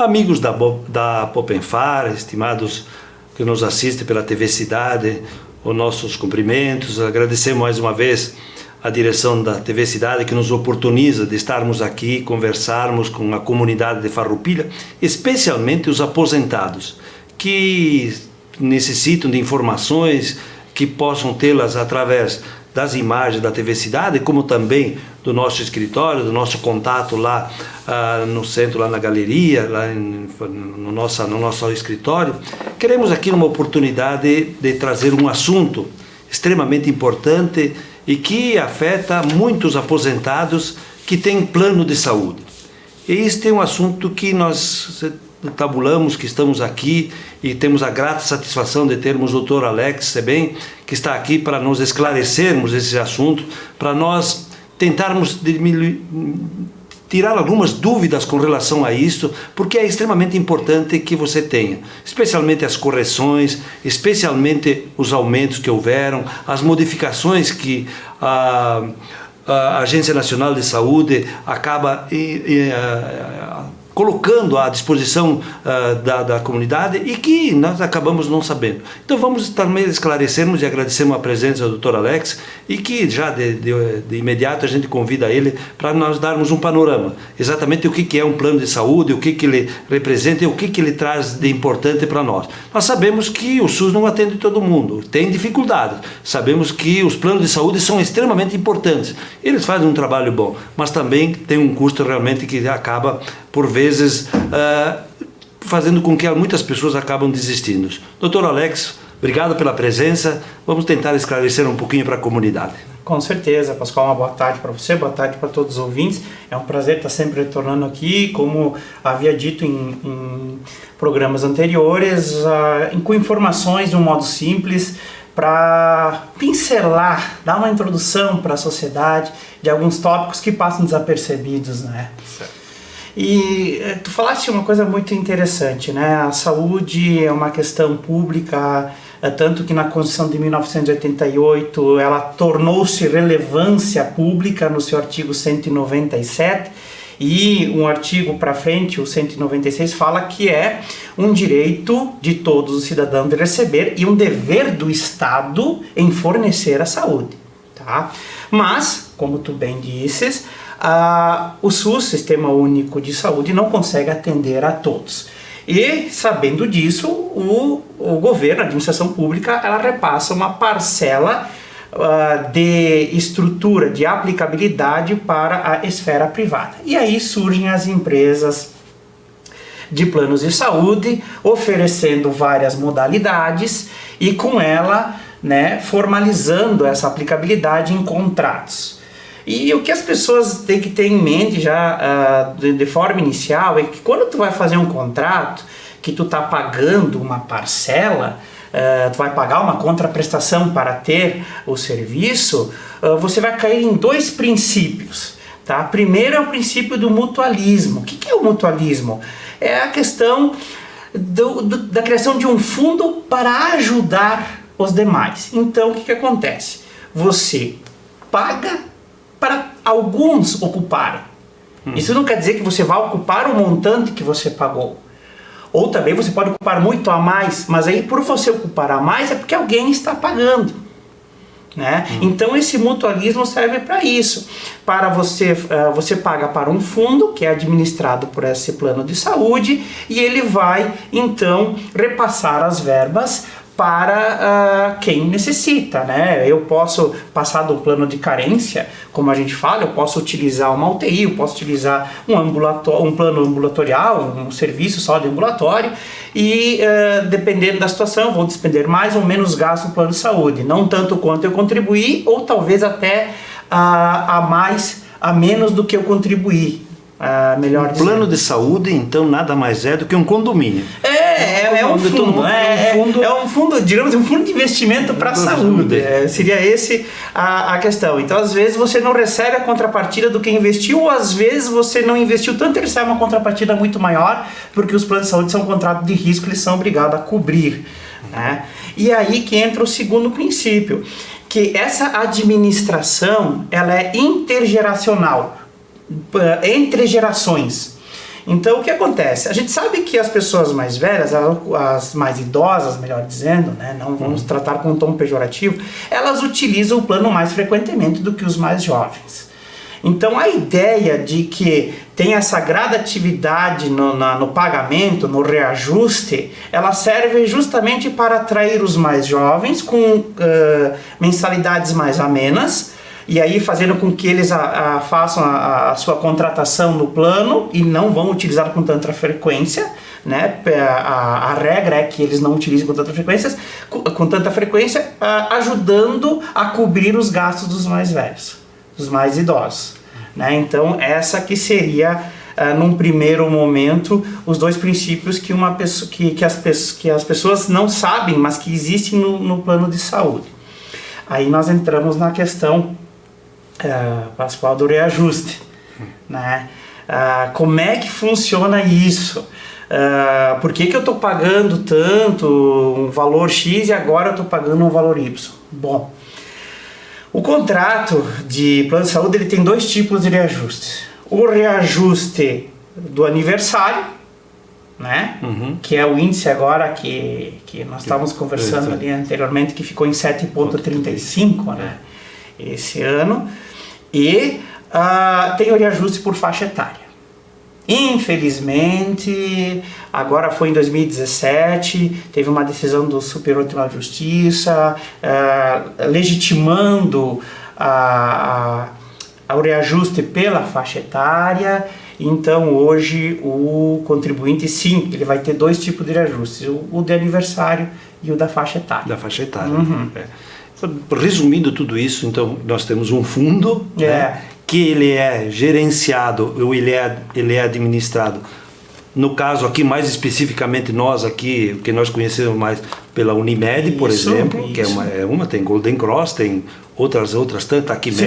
amigos da Popenfar, estimados que nos assistem pela TV Cidade, os nossos cumprimentos. Agradecemos mais uma vez a direção da TV Cidade que nos oportuniza de estarmos aqui, conversarmos com a comunidade de Farroupilha, especialmente os aposentados, que necessitam de informações, que possam tê-las através das imagens da TV Cidade, como também do nosso escritório, do nosso contato lá no centro, lá na galeria, lá no nosso escritório. Queremos aqui uma oportunidade de trazer um assunto extremamente importante e que afeta muitos aposentados que têm plano de saúde. E este é um assunto que nós tabulamos, que estamos aqui e temos a grata satisfação de termos o Dr. Alex Sebem, que está aqui para nos esclarecermos esse assunto, para nós tentarmos tirar algumas dúvidas com relação a isso, porque é extremamente importante que você tenha, especialmente as correções, especialmente os aumentos que houveram, as modificações que a Agência Nacional de Saúde acaba colocando à disposição da comunidade e que nós acabamos não sabendo. Então vamos também esclarecermos e agradecemos a presença do Dr. Alex e que já de imediato a gente convida ele para nós darmos um panorama, exatamente o que é um plano de saúde, o que ele representa e o que ele traz de importante para nós. Nós sabemos que o SUS não atende todo mundo, tem dificuldades, sabemos que os planos de saúde são extremamente importantes, eles fazem um trabalho bom, mas também tem um custo realmente que acaba por vezes fazendo com que muitas pessoas acabam desistindo. Dr. Alex, obrigado pela presença. Vamos tentar esclarecer um pouquinho para a comunidade. Com certeza, Pascoal, uma boa tarde para você, boa tarde para todos os ouvintes. É um prazer estar sempre retornando aqui, como havia dito em programas anteriores, com informações de um modo simples, para pincelar, dar uma introdução para a sociedade de alguns tópicos que passam desapercebidos, né? Certo. E tu falaste uma coisa muito interessante, né? A saúde é uma questão pública, tanto que na Constituição de 1988 ela tornou-se relevância pública no seu artigo 197, e um artigo para frente, o 196, fala que é um direito de todos os cidadãos de receber e um dever do Estado em fornecer a saúde, tá? Mas, como tu bem disses, o SUS, Sistema Único de Saúde, não consegue atender a todos. E, sabendo disso, o governo, a administração pública, ela repassa uma parcela de estrutura, de aplicabilidade para a esfera privada. E aí surgem as empresas de planos de saúde, oferecendo várias modalidades e com ela, né, formalizando essa aplicabilidade em contratos. E o que as pessoas têm que ter em mente já de forma inicial é que quando tu vai fazer um contrato, que tu está pagando uma parcela, tu vai pagar uma contraprestação para ter o serviço, você vai cair em dois princípios. Tá? Primeiro é o princípio do mutualismo. O que é o mutualismo? É a questão da criação de um fundo para ajudar os demais. Então o que acontece? Você paga para alguns ocuparem. Isso não quer dizer que você vai ocupar o montante que você pagou. Ou também você pode ocupar muito a mais, mas aí por você ocupar a mais é porque alguém está pagando, né? Então esse mutualismo serve para isso. Para você paga para um fundo que é administrado por esse plano de saúde e ele vai então repassar as verbas para quem necessita, né? Eu posso passar do plano de carência, como a gente fala, eu posso utilizar uma UTI, eu posso utilizar um plano ambulatorial, um serviço só de ambulatório e dependendo da situação, eu vou despender mais ou menos gasto no plano de saúde, não tanto quanto eu contribuí ou talvez até a menos do que eu contribuí. Melhor dizendo. Plano de saúde, então, nada mais é do que um condomínio. É um fundo. É um fundo, digamos, um fundo de investimento para a saúde. Seria esse a questão. Então, às vezes, você não recebe a contrapartida do que investiu, ou às vezes você não investiu tanto e recebe uma contrapartida muito maior, porque os planos de saúde são um contrato de risco, eles são obrigados a cobrir. Né? E aí que entra o segundo princípio, que essa administração ela é intergeracional, entre gerações. Então, o que acontece? A gente sabe que as pessoas mais velhas, as mais idosas, melhor dizendo, né, não vamos tratar com um tom pejorativo, elas utilizam o plano mais frequentemente do que os mais jovens. Então, a ideia de que tem essa gradatividade no pagamento, no reajuste, ela serve justamente para atrair os mais jovens com mensalidades mais amenas, e aí fazendo com que eles façam a sua contratação no plano e não vão utilizar com tanta frequência, né? A regra é que eles não utilizem com tanta frequência, ajudando a cobrir os gastos dos mais velhos, dos mais idosos, né? Então essa que seria num primeiro momento os dois princípios que as pessoas não sabem, mas que existem no plano de saúde. Aí nós entramos na questão Pascoal, do reajuste, né? Como é que funciona isso? Por que eu estou pagando tanto um valor X e agora eu estou pagando um valor Y? Bom, o contrato de plano de saúde ele tem dois tipos de reajustes. O reajuste do aniversário, né? Que é o índice agora que nós estávamos conversando ali anteriormente, que ficou em 7,35, né? Esse ano. E tem o reajuste por faixa etária. Infelizmente, agora foi em 2017, teve uma decisão do Superior Tribunal de Justiça legitimando o reajuste pela faixa etária. Então hoje o contribuinte, sim, ele vai ter dois tipos de reajustes, o de aniversário e o da faixa etária. Da faixa etária. Resumindo tudo isso, então nós temos um fundo, né, que ele é gerenciado, ou ele é administrado, no caso aqui mais especificamente nós aqui, que nós conhecemos mais pela Unimed, por exemplo, que é uma tem Golden Cross, tem outras tantas, Taquimed,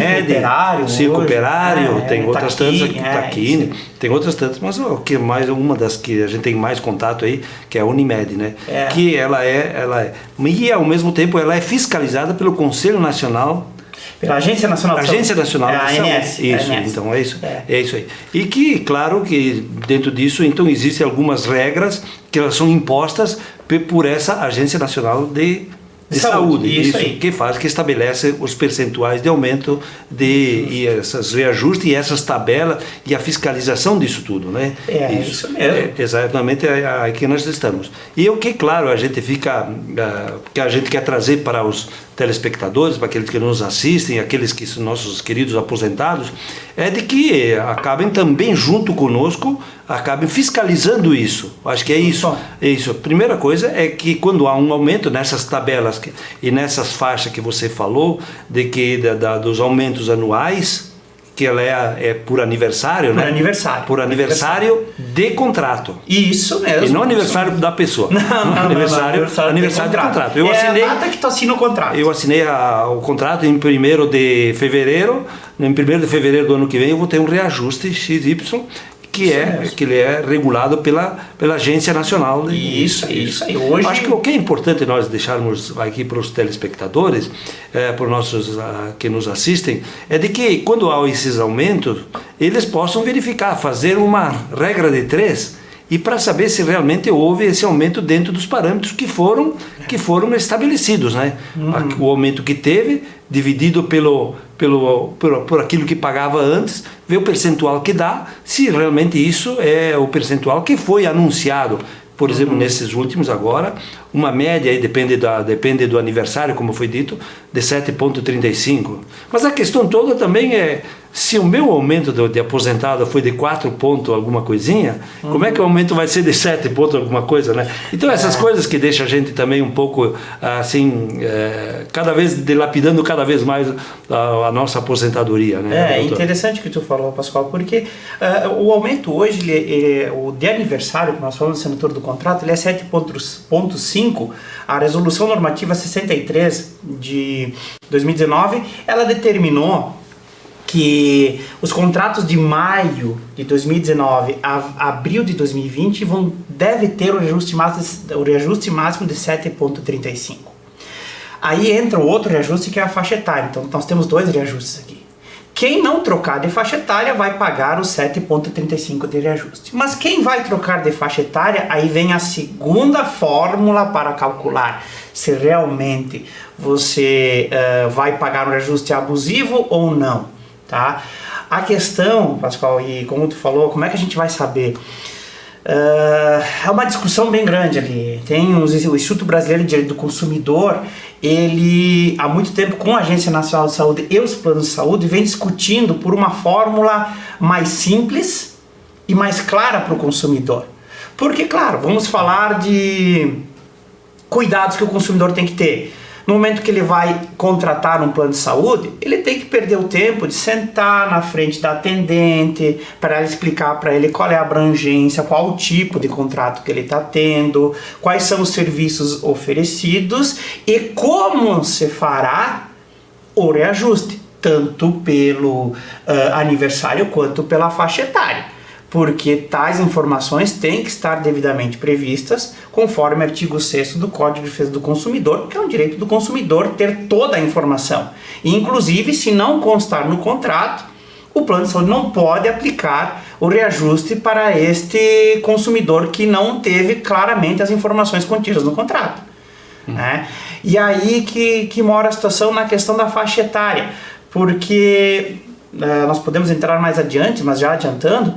Circo Operário, tem outras tantas aqui, Taquine, tem outras tantas, mas o que mais uma das que a gente tem mais contato aí, que é a Unimed, né? Que ela é e ao mesmo tempo ela é fiscalizada pelo Conselho Nacional, pela Agência Nacional de Agência Nacional de Saúde. ANS. Isso, ANS. então é isso aí. E que, claro, que dentro disso, então, existem algumas regras que elas são impostas por essa Agência Nacional de Saúde. Isso aí. Que estabelece os percentuais de aumento e esses reajustes e essas tabelas e a fiscalização disso tudo, né? Isso mesmo. Exatamente aqui nós estamos. E o que, claro, a gente fica, que a gente quer trazer para os telespectadores, para aqueles que nos assistem, aqueles que são nossos queridos aposentados, é de que acabem também junto conosco, acabem fiscalizando isso. Acho que é isso. A primeira coisa é que quando há um aumento nessas tabelas e nessas faixas que você falou, de que dos aumentos anuais, que ela é por aniversário, né? Por aniversário de contrato. Isso mesmo. E não aniversário da pessoa. Não, aniversário de contrato. Eu assinei, a data que tu assina o contrato. Eu assinei o contrato em 1º de fevereiro. Em 1º de fevereiro do ano que vem eu vou ter um reajuste XY, que ele é regulado pela Agência Nacional. Isso aí. Hoje... Acho que o que é importante nós deixarmos aqui para os telespectadores, para os nossos que nos assistem, é de que quando há esses aumentos, eles possam verificar, fazer uma regra de 3, e para saber se realmente houve esse aumento dentro dos parâmetros que foram estabelecidos, né? O aumento que teve, dividido por aquilo que pagava antes, ver o percentual que dá, se realmente isso é o percentual que foi anunciado. Por exemplo, nesses últimos agora, uma média, aí depende do aniversário, como foi dito, de 7,35. Mas a questão toda também é, se o meu aumento de aposentado foi de 4 pontos alguma coisinha, como é que o aumento vai ser de 7 pontos alguma coisa, né? Então essas coisas que deixam a gente também um pouco assim, cada vez dilapidando cada vez mais a nossa aposentadoria, né? É interessante o que tu falou, Pascoal, porque o aumento hoje, o de aniversário, que nós falamos no assinatura do contrato, ele é 7,5. A resolução normativa 63 de 2019, ela determinou que os contratos de maio de 2019 a abril de 2020 deve ter o reajuste máximo de 7,35. Aí entra o outro reajuste, que é a faixa etária. Então nós temos dois reajustes aqui. Quem não trocar de faixa etária vai pagar os 7,35 de reajuste. Mas quem vai trocar de faixa etária, aí vem a segunda fórmula para calcular se realmente você vai pagar um reajuste abusivo ou não, tá? A questão, Pascoal, e como tu falou, como é que a gente vai saber? É uma discussão bem grande ali. Tem o Instituto Brasileiro de Direito do Consumidor, ele há muito tempo com a Agência Nacional de Saúde e os planos de saúde vem discutindo por uma fórmula mais simples e mais clara para o consumidor. Porque, claro, vamos falar de cuidados que o consumidor tem que ter. No momento que ele vai contratar um plano de saúde, ele tem que perder o tempo de sentar na frente da atendente para ela explicar para ele qual é a abrangência, qual o tipo de contrato que ele está tendo, quais são os serviços oferecidos e como se fará o reajuste, tanto pelo aniversário quanto pela faixa etária. Porque tais informações têm que estar devidamente previstas conforme o artigo 6º do Código de Defesa do Consumidor, que é um direito do consumidor ter toda a informação. E, inclusive, se não constar no contrato, o plano de saúde não pode aplicar o reajuste para este consumidor que não teve claramente as informações contidas no contrato. Né? E aí que mora a situação na questão da faixa etária, porque nós podemos entrar mais adiante, mas já adiantando,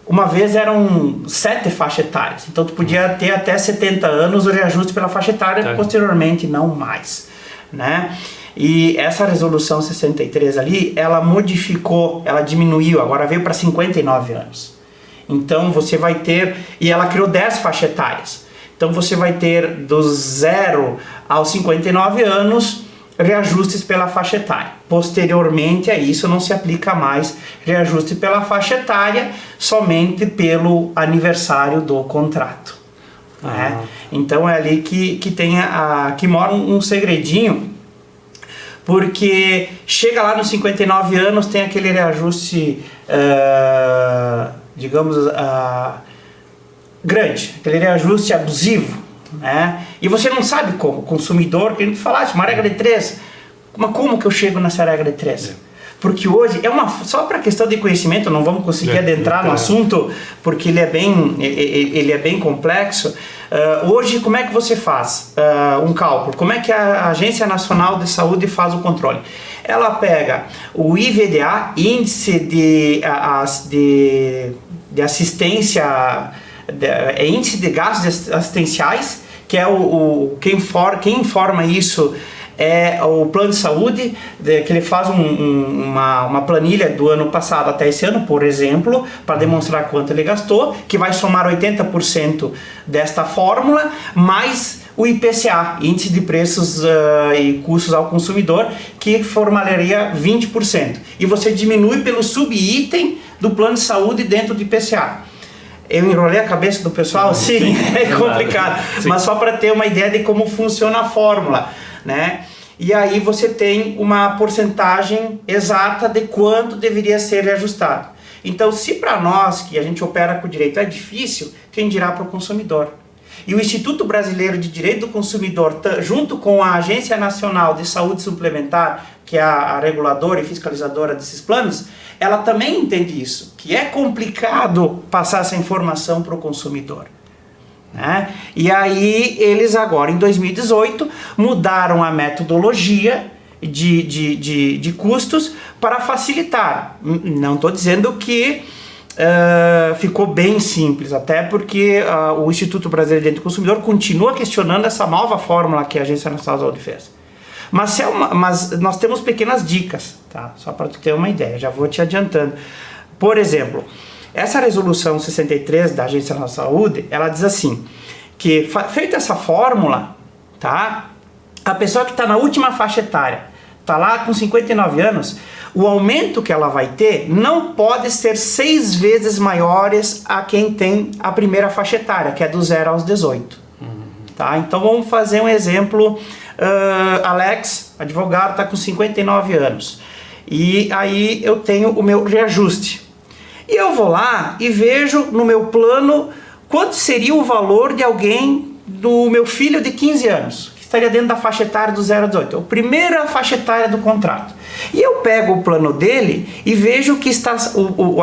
uma vez eram 7 faixas etárias, então tu podia ter até 70 anos o reajuste pela faixa etária, posteriormente não mais, né? E essa resolução 63 ali, ela modificou, ela diminuiu, agora veio para 59 anos. Então você vai ter, e ela criou 10 faixas etárias, então você vai ter dos 0 aos 59 anos reajustes pela faixa etária. Posteriormente a isso não se aplica mais reajuste pela faixa etária, somente pelo aniversário do contrato. Né? Então é ali que tem que mora um segredinho, porque chega lá nos 59 anos, tem aquele reajuste, digamos, grande, aquele reajuste abusivo. Né? E você não sabe como, consumidor, que a gente falasse, uma regra de 3, mas como que eu chego nessa regra de 3? Porque hoje, só para questão de conhecimento, não vamos conseguir adentrar no assunto, porque ele é bem complexo. Hoje, como é que você faz um cálculo? Como é que a Agência Nacional de Saúde faz o controle? Ela pega o IVDA, Índice de Assistência, Índice de Gastos Assistenciais, que é quem informa isso é o plano de saúde, que ele faz uma planilha do ano passado até esse ano, por exemplo, para demonstrar quanto ele gastou, que vai somar 80% desta fórmula, mais o IPCA, Índice de Preços e Custos ao Consumidor, que formaria 20%. E você diminui pelo subitem do plano de saúde dentro do IPCA. Eu enrolei a cabeça do pessoal? Sim, é complicado. Sim. Mas só para ter uma ideia de como funciona a fórmula, né? E aí você tem uma porcentagem exata de quanto deveria ser reajustado. Então, se para nós, que a gente opera com o direito, é difícil, quem dirá para o consumidor? E o Instituto Brasileiro de Direito do Consumidor, junto com a Agência Nacional de Saúde Suplementar, que é a reguladora e fiscalizadora desses planos, ela também entende isso, que é complicado passar essa informação para o consumidor. Né? E aí eles agora, em 2018, mudaram a metodologia de custos para facilitar. Não estou dizendo que ficou bem simples, até porque o Instituto Brasileiro de Direito do Consumidor continua questionando essa nova fórmula que a Agência Nacional de Saúde fez. Mas nós temos pequenas dicas, tá? Só para tu ter uma ideia, já vou te adiantando. Por exemplo, essa resolução 63 da Agência Nacional de Saúde, ela diz assim, que feita essa fórmula, tá? A pessoa que está na última faixa etária, está lá com 59 anos, o aumento que ela vai ter não pode ser 6 vezes maiores a quem tem a primeira faixa etária, que é do 0 aos 18. Tá? Então vamos fazer um exemplo. Alex, advogado, está com 59 anos. E aí eu tenho o meu reajuste. E eu vou lá e vejo no meu plano quanto seria o valor de alguém do meu filho de 15 anos, que estaria dentro da faixa etária do 0 a 18. É a primeira faixa etária do contrato. E eu pego o plano dele e vejo que está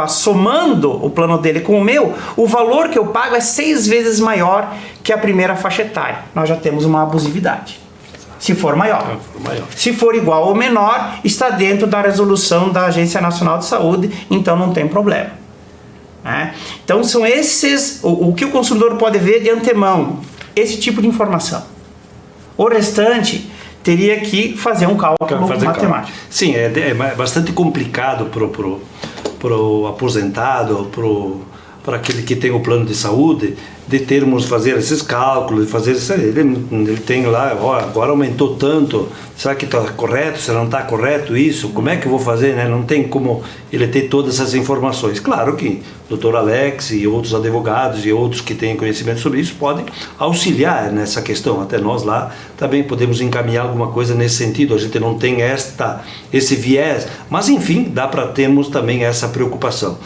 somando o plano dele com o meu, o valor que eu pago é 6 vezes maior que a primeira faixa etária. Nós já temos uma abusividade. Se for maior. Se for igual ou menor, está dentro da resolução da Agência Nacional de Saúde, então não tem problema. Então são esses, o que o consumidor pode ver de antemão, esse tipo de informação. O restante teria que fazer um cálculo matemático. Sim, é bastante complicado pro aposentado, para aquele que tem o plano de saúde, de termos fazer esses cálculos, de fazer isso. Ele tem lá, agora aumentou tanto, será que está correto, se não está correto isso, como é que eu vou fazer, né? Não tem como ele ter todas essas informações. Claro que o Dr. Alex e outros advogados e outros que têm conhecimento sobre isso podem auxiliar nessa questão. Até nós lá também podemos encaminhar alguma coisa nesse sentido. A gente não tem esse viés, mas enfim, dá para termos também essa preocupação.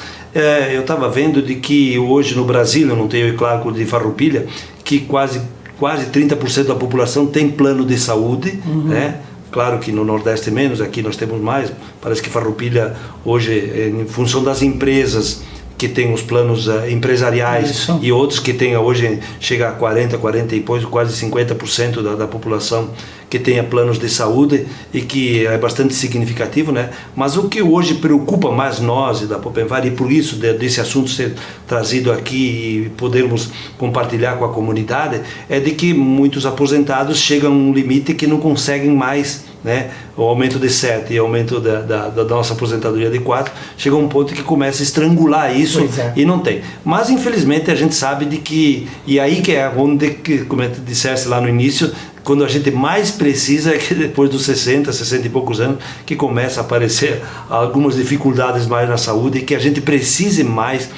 Eu estava vendo de que hoje no Brasil, eu não tenho cálculo de Farroupilha, que quase 30% da população tem plano de saúde, né? Claro que no Nordeste menos, aqui nós temos mais. Parece que Farroupilha hoje, em função das empresas que tem os planos empresariais e outros que tem hoje, chega a 40 e depois quase 50% da população que tenha planos de saúde, e que é bastante significativo, né? Mas o que hoje preocupa mais nós da Popenvar, e por isso desse assunto ser trazido aqui e podermos compartilhar com a comunidade, é de que muitos aposentados chegam a um limite que não conseguem mais, né? O aumento de 7 e o aumento da nossa aposentadoria de 4 chega a um ponto que começa a estrangular isso e não tem. Mas infelizmente a gente sabe de que, e aí que é onde, como tu disseste lá no início, quando a gente mais precisa é que depois dos 60 e poucos anos que começa a aparecer algumas dificuldades mais na saúde, e que a gente precise mais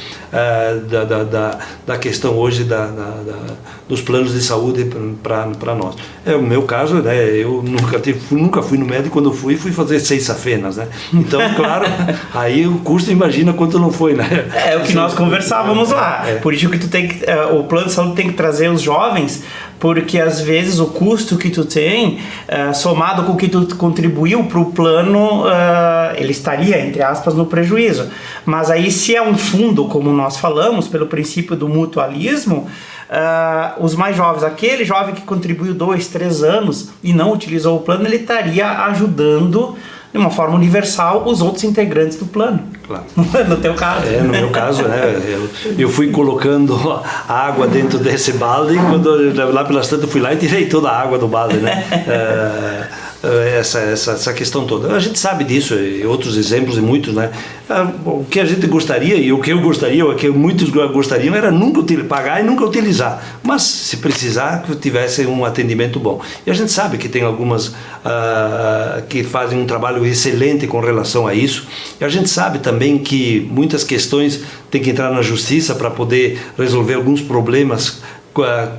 da questão hoje dos planos de saúde para nós. É o meu caso, né? Eu nunca fui no médico. Quando fui fazer 6 safenas, né? Então, claro, aí o custo, imagina quanto não foi, né? É o que nós conversávamos lá. Por isso que o plano de saúde tem que trazer os jovens, porque às vezes o custo que tu tem, somado com o que tu contribuiu para o plano, ele estaria, entre aspas, no prejuízo. Mas aí, se é um fundo, como nós falamos, pelo princípio do mutualismo, os mais jovens, aquele jovem que contribuiu 2, 3 anos e não utilizou o plano, ele estaria ajudando de uma forma universal os outros integrantes do plano. Claro. No teu caso. No meu caso, né? Eu fui colocando água dentro desse balde, e quando lá pelas tantas eu fui lá e tirei toda a água do balde, né? Essa questão toda. A gente sabe disso, e outros exemplos e muitos, né? O que a gente gostaria, e o que eu gostaria, o que muitos gostariam, era nunca pagar e nunca utilizar, mas se precisar, que tivesse um atendimento bom. E a gente sabe que tem algumas que fazem um trabalho excelente com relação a isso, e a gente sabe também que muitas questões têm que entrar na justiça para poder resolver alguns problemas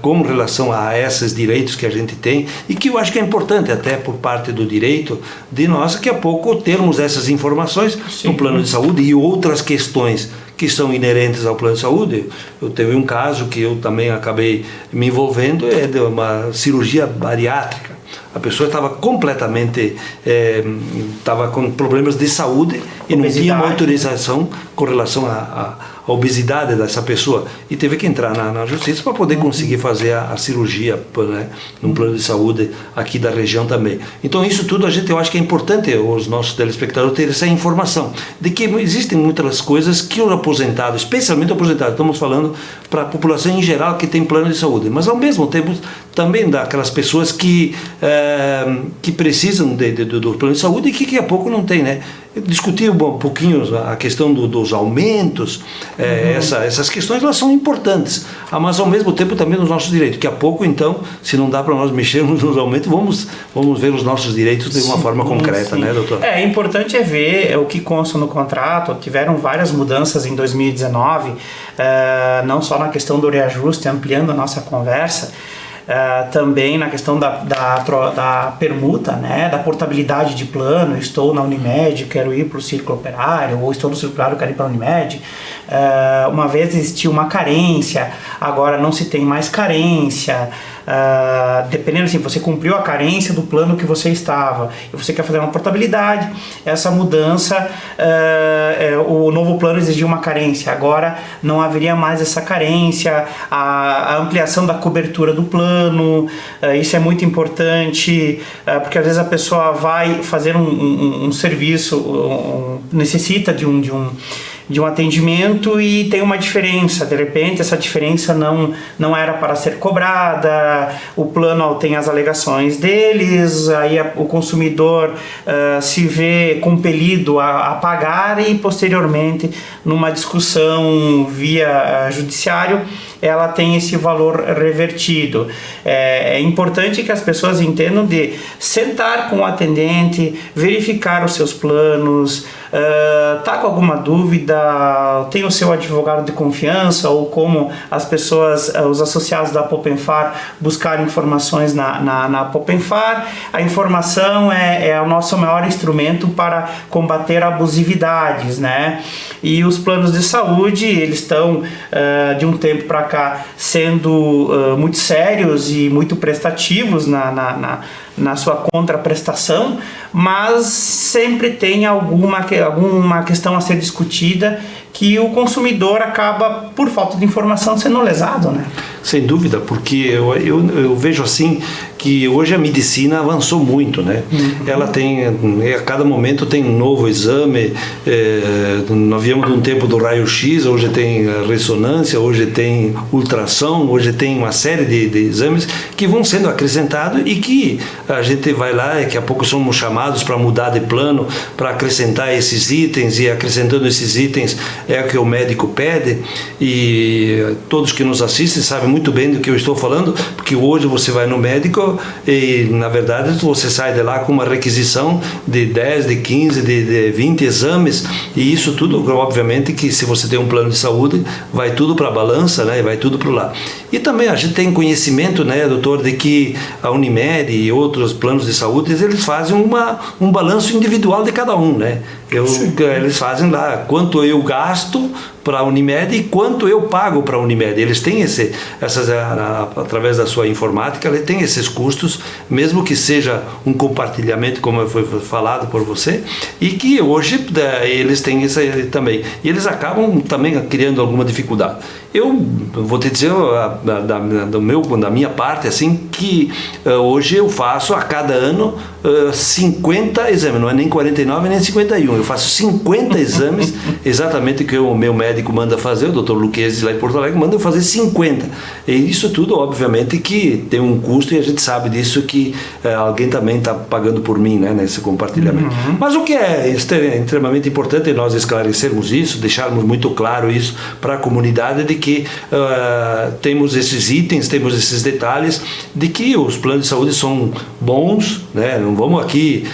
com relação a esses direitos que a gente tem, e que eu acho que é importante até por parte do direito de nós, daqui a pouco termos essas informações no plano de saúde e outras questões que são inerentes ao plano de saúde. Eu teve um caso que eu também acabei me envolvendo, é de uma cirurgia bariátrica. A pessoa estava completamente, estava com problemas de saúde e não tinha uma autorização com relação à obesidade dessa pessoa, e teve que entrar na justiça para poder conseguir fazer a cirurgia, né, num plano de saúde aqui da região também. Então isso tudo eu acho que é importante os nossos telespectadores terem essa informação de que existem muitas coisas que o aposentado, especialmente o aposentado, estamos falando para a população em geral que tem plano de saúde, mas ao mesmo tempo também daquelas pessoas que precisam do plano de saúde e que daqui a pouco não tem, né? Discutir um pouquinho a questão dos aumentos, essas questões elas são importantes, mas ao mesmo tempo também os nossos direitos. Daqui a pouco, então, se não dá para nós mexermos nos aumentos, vamos ver os nossos direitos de uma forma concreta, né, doutor? É importante ver o que consta no contrato. Tiveram várias mudanças em 2019, não só na questão do reajuste, ampliando a nossa conversa, também na questão da permuta, né, da portabilidade de plano. Estou na Unimed, quero ir para o Círculo Operário, ou estou no Círculo Operário, quero ir para a Unimed. uma vez existia uma carência, agora não se tem mais carência. Dependendo, assim, você cumpriu a carência do plano que você estava e você quer fazer uma portabilidade, essa mudança, o novo plano exigia uma carência, agora não haveria mais essa carência, a ampliação da cobertura do plano, isso é muito importante, porque às vezes a pessoa vai fazer um serviço, necessita de um atendimento e tem uma diferença, de repente essa diferença não era para ser cobrada, o plano tem as alegações deles, aí o consumidor se vê compelido a pagar e posteriormente numa discussão via judiciário ela tem esse valor revertido. É importante que as pessoas entendam de sentar com o atendente, verificar os seus planos, tá com alguma dúvida, tem o seu advogado de confiança ou como as pessoas, os associados da Popenfar buscar informações na Popenfar. A informação é o nosso maior instrumento para combater abusividades, né? E os planos de saúde, eles estão de um tempo para cá sendo muito sérios e muito prestativos na sua contraprestação, mas sempre tem alguma questão a ser discutida que o consumidor acaba, por falta de informação, sendo lesado, né? Sem dúvida, porque eu vejo assim que hoje a medicina avançou muito, né? Ela tem, a cada momento tem um novo exame, nós viemos de um tempo do raio-x, hoje tem ressonância, hoje tem ultrassom, hoje tem uma série de exames que vão sendo acrescentados e que a gente vai lá, daqui a pouco somos chamados para mudar de plano, para acrescentar esses itens, e acrescentando esses itens é o que o médico pede, e todos que nos assistem sabem muito bem do que eu estou falando, porque hoje você vai no médico e na verdade você sai de lá com uma requisição de 10, de 15, de 20 exames, e isso tudo, obviamente, que se você tem um plano de saúde, vai tudo para a balança, né? Vai tudo para lá. E também a gente tem conhecimento, né, doutor, de que a Unimed e outros planos de saúde, eles fazem um balanço individual de cada um, né? Eles fazem lá quanto eu gasto para a Unimed e quanto eu pago para a Unimed. Eles têm através da sua informática, ele tem esses custos, mesmo que seja um compartilhamento, como foi falado por você, e que hoje eles têm isso também. E eles acabam também criando alguma dificuldade. Eu vou te dizer da minha parte, assim, que hoje eu faço a cada ano 50 exames, não é nem 49 nem 51, eu faço 50 exames, exatamente o que o meu médico manda fazer, o Dr. Luquezzi lá em Porto Alegre manda eu fazer 50, e isso tudo obviamente que tem um custo, e a gente sabe disso, que alguém também está pagando por mim, né, nesse compartilhamento. Mas o que é extremamente importante nós esclarecermos isso, deixarmos muito claro isso para a comunidade, de que temos esses itens, temos esses detalhes, de que os planos de saúde são bons, né? Não vamos aqui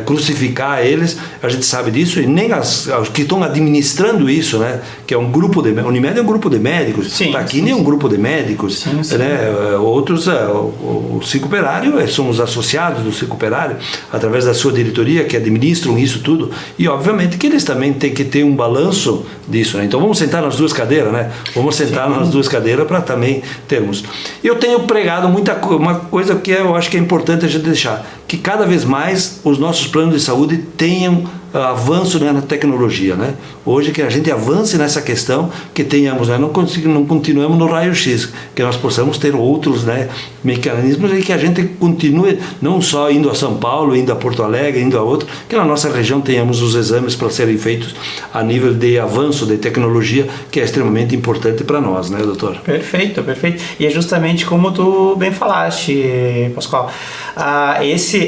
crucificar eles, a gente sabe disso, e nem os que estão administrando isso, né, que é um grupo de, a Unimed é um grupo de médicos, está aqui nem um grupo de médicos, né, outros, o Cicoperário, são os associados do Cicoperário, através da sua diretoria, que administram isso tudo, e obviamente que eles também têm que ter um balanço disso, né? Então vamos sentar nas duas cadeiras, né, vamos sentar nas duas cadeiras para também termos. Eu tenho pregado uma coisa que eu acho que é importante a gente deixar, que cada vez mais os nossos planos de saúde tenham avanço, né, na tecnologia, né? Hoje que a gente avance nessa questão, que tenhamos, né, não continuemos no raio-x, que nós possamos ter outros, né, mecanismos, e que a gente continue não só indo a São Paulo, indo a Porto Alegre, indo a outro, que na nossa região tenhamos os exames para serem feitos a nível de avanço de tecnologia, que é extremamente importante para nós, né, doutor? Perfeito, perfeito. E é justamente como tu bem falaste, Pascoal,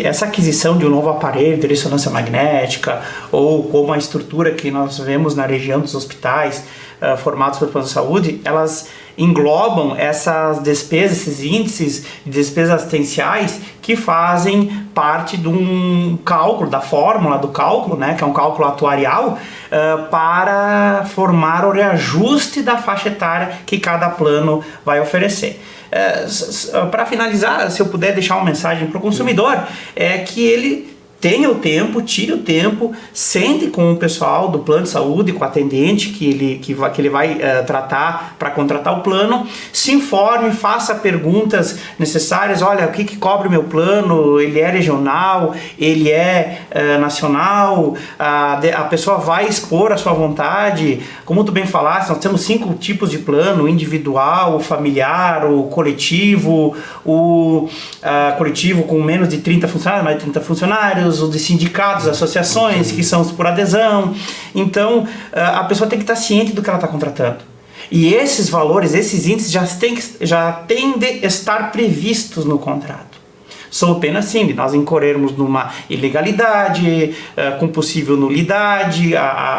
essa aquisição de um novo aparelho de ressonância magnética, ou como a estrutura que nós vemos na região dos hospitais formados pelo plano de saúde, elas englobam essas despesas, esses índices de despesas assistenciais que fazem parte de um cálculo, da fórmula do cálculo, né, que é um cálculo atuarial, para formar o reajuste da faixa etária que cada plano vai oferecer. Para finalizar, se eu puder deixar uma mensagem para o consumidor, é que ele tenha o tempo, tire o tempo, sente com o pessoal do plano de saúde, com o atendente que ele vai tratar para contratar o plano, se informe, faça perguntas necessárias. Olha, o que cobre o meu plano? Ele é regional? Ele é nacional? A pessoa vai expor a sua vontade. Como tu bem falaste, nós temos 5 tipos de plano: o individual, o familiar, o coletivo, coletivo com menos de 30 funcionários, mais de 30 funcionários, os de sindicatos, associações, que são os por adesão. Então, a pessoa tem que estar ciente do que ela está contratando. E esses valores, esses índices já têm de estar previstos no contrato. Sob pena, sim, de nós incorrermos numa ilegalidade, com possível nulidade,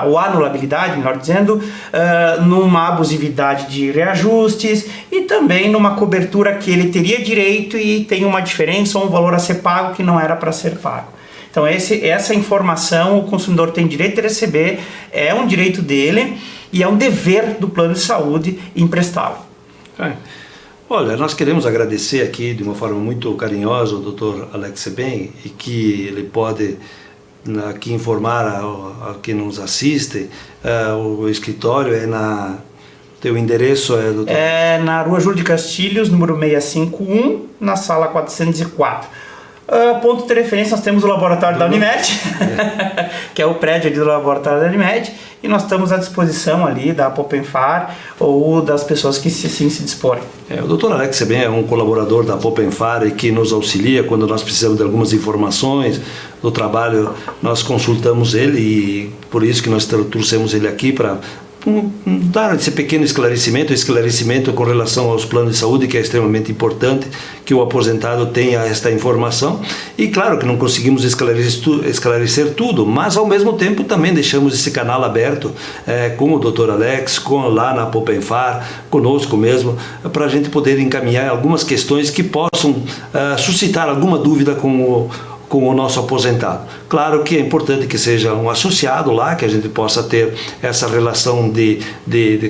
ou anulabilidade, melhor dizendo, numa abusividade de reajustes e também numa cobertura que ele teria direito e tem uma diferença ou um valor a ser pago que não era para ser pago. Então essa informação o consumidor tem direito de receber, é um direito dele e é um dever do plano de saúde emprestá-lo. Olha, nós queremos agradecer aqui de uma forma muito carinhosa o Dr. Alex Sebem, e que ele pode aqui informar a quem nos assiste. O escritório teu endereço é, doutor? É na Rua Júlio de Castilhos, número 651, na sala 404. Ponto de referência, nós temos o laboratório da Unimed, que é o prédio ali do laboratório da Unimed, e nós estamos à disposição ali da Apopenfar ou das pessoas que assim se disporem. O Dr. Alex Sebem é um colaborador da Apopenfar e que nos auxilia quando nós precisamos de algumas informações do trabalho. Nós consultamos ele e por isso que nós trouxemos ele aqui para dar esse pequeno esclarecimento com relação aos planos de saúde, que é extremamente importante que o aposentado tenha esta informação. E claro que não conseguimos esclarecer tudo, mas ao mesmo tempo também deixamos esse canal aberto com o Dr. Alex, lá na Apopenfar, conosco mesmo, para a gente poder encaminhar algumas questões que possam suscitar alguma dúvida com o nosso aposentado. Claro que é importante que seja um associado lá, que a gente possa ter essa relação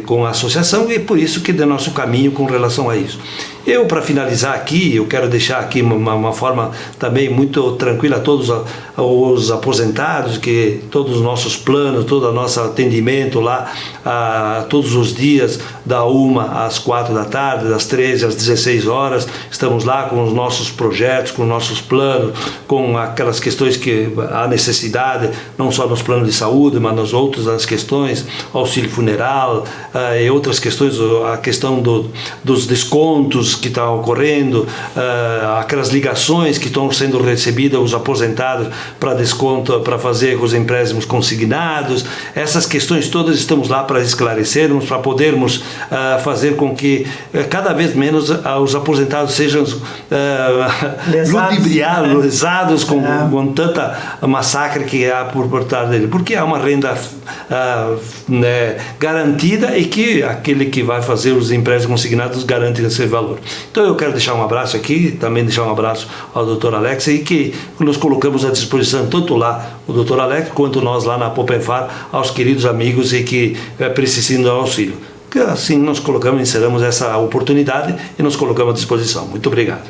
com a associação, e por isso que é nosso caminho com relação a isso. Eu, para finalizar aqui, eu quero deixar aqui uma forma também muito tranquila a todos os aposentados, que todos os nossos planos, todo o nosso atendimento lá, todos os dias, da 1 às 4 da tarde, das 13 às 16 horas, estamos lá com os nossos projetos, com os nossos planos, com aquelas questões que há necessidade, não só nos planos de saúde, mas nas outras questões, auxílio funeral e outras questões, a questão dos descontos que estão ocorrendo, aquelas ligações que estão sendo recebidas os aposentados para desconto, para fazer os empréstimos consignados. Essas questões todas estamos lá para esclarecermos, para podermos fazer com que cada vez menos os aposentados sejam ludibriados com tanta massacre que há por trás dele, porque há uma renda garantida e que aquele que vai fazer os empréstimos consignados garante esse valor. Então eu quero deixar um abraço aqui, também deixar um abraço ao Dr. Alex, e que nos colocamos à disposição, tanto lá o Dr. Alex quanto nós lá na Apopenfar, aos queridos amigos e que precisam do auxílio. Assim nós encerramos essa oportunidade e nos colocamos à disposição. Muito obrigado.